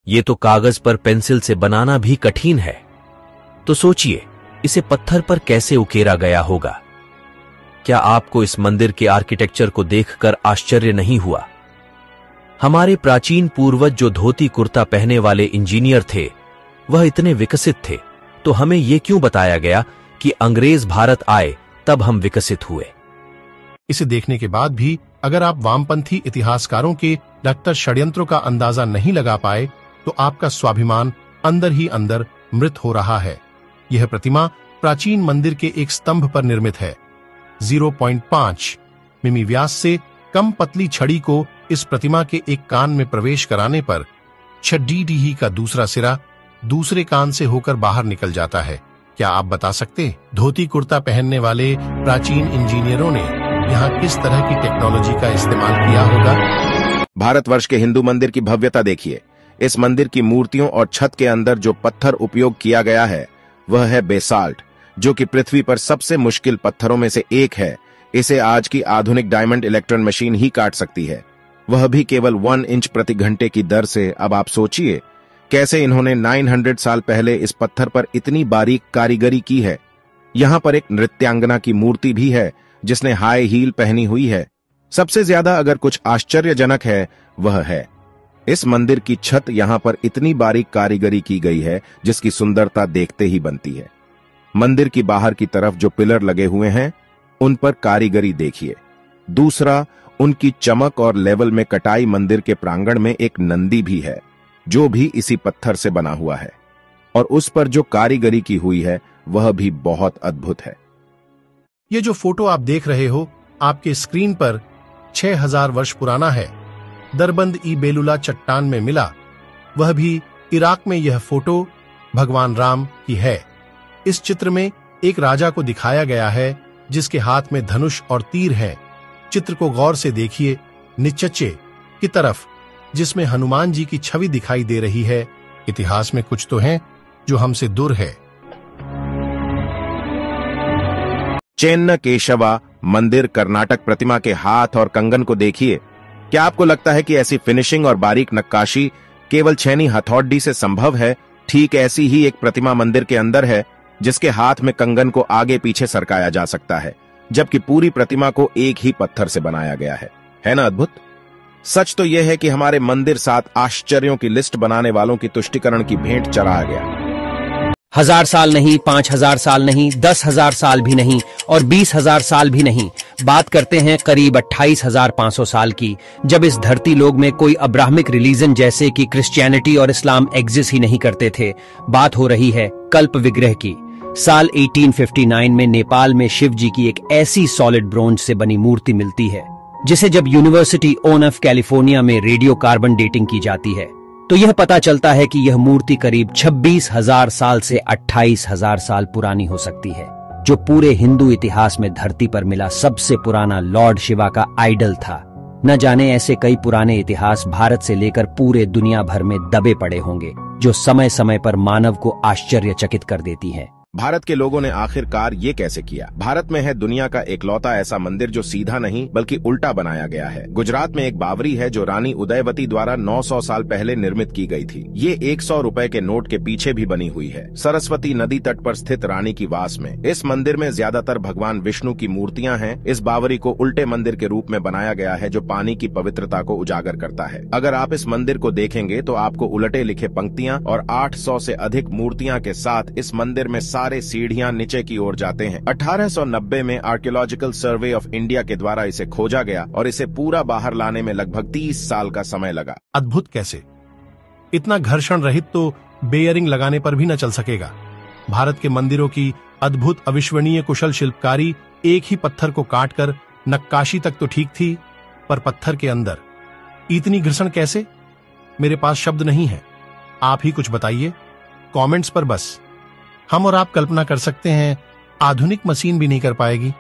ये तो कागज पर पेंसिल से बनाना भी कठिन है, तो सोचिए इसे पत्थर पर कैसे उकेरा गया होगा। क्या आपको इस मंदिर के आर्किटेक्चर को देखकर आश्चर्य नहीं हुआ? हमारे प्राचीन पूर्वज जो धोती कुर्ता पहने वाले इंजीनियर थे, वह इतने विकसित थे, तो हमें यह क्यों बताया गया कि अंग्रेज भारत आए तब हम विकसित हुए? इसे देखने के बाद भी अगर आप वामपंथी इतिहासकारों के डॉक्टर षड्यंत्रों का अंदाजा नहीं लगा पाए, तो आपका स्वाभिमान अंदर ही अंदर मृत हो रहा है। यह प्रतिमा प्राचीन मंदिर के एक स्तंभ पर निर्मित है। 0.5 मिमी व्यास से कम पतली छड़ी को इस प्रतिमा के एक कान में प्रवेश कराने पर छड़ी का दूसरा सिरा दूसरे कान से होकर बाहर निकल जाता है। क्या आप बता सकते धोती कुर्ता पहनने वाले प्राचीन इंजीनियरों ने यहाँ किस तरह की टेक्नोलॉजी का इस्तेमाल किया होगा? भारतवर्ष के हिंदू मंदिर की भव्यता देखिए। इस मंदिर की मूर्तियों और छत के अंदर जो पत्थर उपयोग किया गया है वह है बेसाल्ट, जो कि पृथ्वी पर सबसे मुश्किल पत्थरों में से एक है। इसे आज की आधुनिक डायमंड इलेक्ट्रॉन मशीन ही काट सकती है, वह भी केवल 1 इंच प्रति घंटे की दर से। अब आप सोचिए कैसे इन्होंने 900 साल पहले इस पत्थर पर इतनी बारीक कारीगरी की है। यहाँ पर एक नृत्यांगना की मूर्ति भी है जिसने हाई हील पहनी हुई है। सबसे ज्यादा अगर कुछ आश्चर्यजनक है वह है इस मंदिर की छत। यहाँ पर इतनी बारीक कारीगरी की गई है जिसकी सुंदरता देखते ही बनती है। मंदिर की बाहर की तरफ जो पिलर लगे हुए हैं उन पर कारीगरी देखिए। दूसरा, उनकी चमक और लेवल में कटाई। मंदिर के प्रांगण में एक नंदी भी है जो भी इसी पत्थर से बना हुआ है, और उस पर जो कारीगरी की हुई है वह भी बहुत अद्भुत है। ये जो फोटो आप देख रहे हो आपके स्क्रीन पर 6000 वर्ष पुराना है। दरबंद ई बेलुला चट्टान में मिला, वह भी इराक में। यह फोटो भगवान राम की है। इस चित्र में एक राजा को दिखाया गया है जिसके हाथ में धनुष और तीर है। चित्र को गौर से देखिए, नीचे की तरफ जिसमें हनुमान जी की छवि दिखाई दे रही है। इतिहास में कुछ तो है जो हमसे दूर है। चेन्न केशवा मंदिर कर्नाटक प्रतिमा के हाथ और कंगन को देखिए। क्या आपको लगता है कि ऐसी फिनिशिंग और बारीक नक्काशी केवल छेनी हथौड़ी से संभव है? ठीक ऐसी ही एक प्रतिमा मंदिर के अंदर है जिसके हाथ में कंगन को आगे पीछे सरकाया जा सकता है, जबकि पूरी प्रतिमा को एक ही पत्थर से बनाया गया है ना अद्भुत? सच तो यह है कि हमारे मंदिर 7 आश्चर्यों की लिस्ट बनाने वालों की तुष्टिकरण की भेंट चढ़ा गया। 1000 साल नहीं, 5000 साल नहीं, 10,000 साल भी नहीं और 20,000 साल भी नहीं। बात करते हैं करीब 28,500 साल की, जब इस धरती लोग में कोई अब्राहमिक रिलीजन जैसे कि क्रिश्चियनिटी और इस्लाम एग्जिस्ट ही नहीं करते थे। बात हो रही है कल्प विग्रह की। साल 1859 में नेपाल में शिव जी की एक ऐसी सॉलिड ब्रोंज से बनी मूर्ति मिलती है जिसे जब यूनिवर्सिटी ऑफ कैलिफोर्निया में रेडियो कार्बन डेटिंग की जाती है तो यह पता चलता है कि यह मूर्ति करीब 26,000 साल से 28,000 साल पुरानी हो सकती है, जो पूरे हिंदू इतिहास में धरती पर मिला सबसे पुराना लॉर्ड शिवा का आइडल था। न जाने ऐसे कई पुराने इतिहास भारत से लेकर पूरे दुनिया भर में दबे पड़े होंगे जो समय समय पर मानव को आश्चर्यचकित कर देती हैं। भारत के लोगों ने आखिरकार ये कैसे किया? भारत में है दुनिया का एकलौता ऐसा मंदिर जो सीधा नहीं बल्कि उल्टा बनाया गया है। गुजरात में एक बावरी है जो रानी उदयवती द्वारा 900 साल पहले निर्मित की गई थी। ये 100 रुपए के नोट के पीछे भी बनी हुई है, सरस्वती नदी तट पर स्थित रानी की वास में। इस मंदिर में ज्यादातर भगवान विष्णु की मूर्तियां हैं। इस बावरी को उल्टे मंदिर के रूप में बनाया गया है जो पानी की पवित्रता को उजागर करता है। अगर आप इस मंदिर को देखेंगे तो आपको उलटे लिखे पंक्तियां और 800 से अधिक मूर्तियां के साथ इस मंदिर में सारे सीढ़ियां नीचे की ओर जाते हैं। 1890 में आर्कियोलॉजिकल सर्वे ऑफ इंडिया के द्वारा इसे खोजा गया और इसे पूरा बाहर लाने में लगभग 30 साल का समय लगा। अद्भुत कैसे? इतना घर्षण रहित तो बेयरिंग लगाने पर भी न चल सकेगा। भारत के मंदिरों की अद्भुत अविश्वनीय कुशल शिल्पकारी एक ही पत्थर को काटकर नक्काशी तक तो ठीक थी, पर पत्थर के अंदर इतनी घर्षण कैसे? मेरे पास शब्द नहीं है, आप ही कुछ बताइए कमेंट्स पर। बस हम और आप कल्पना कर सकते हैं, आधुनिक मशीन भी नहीं कर पाएगी।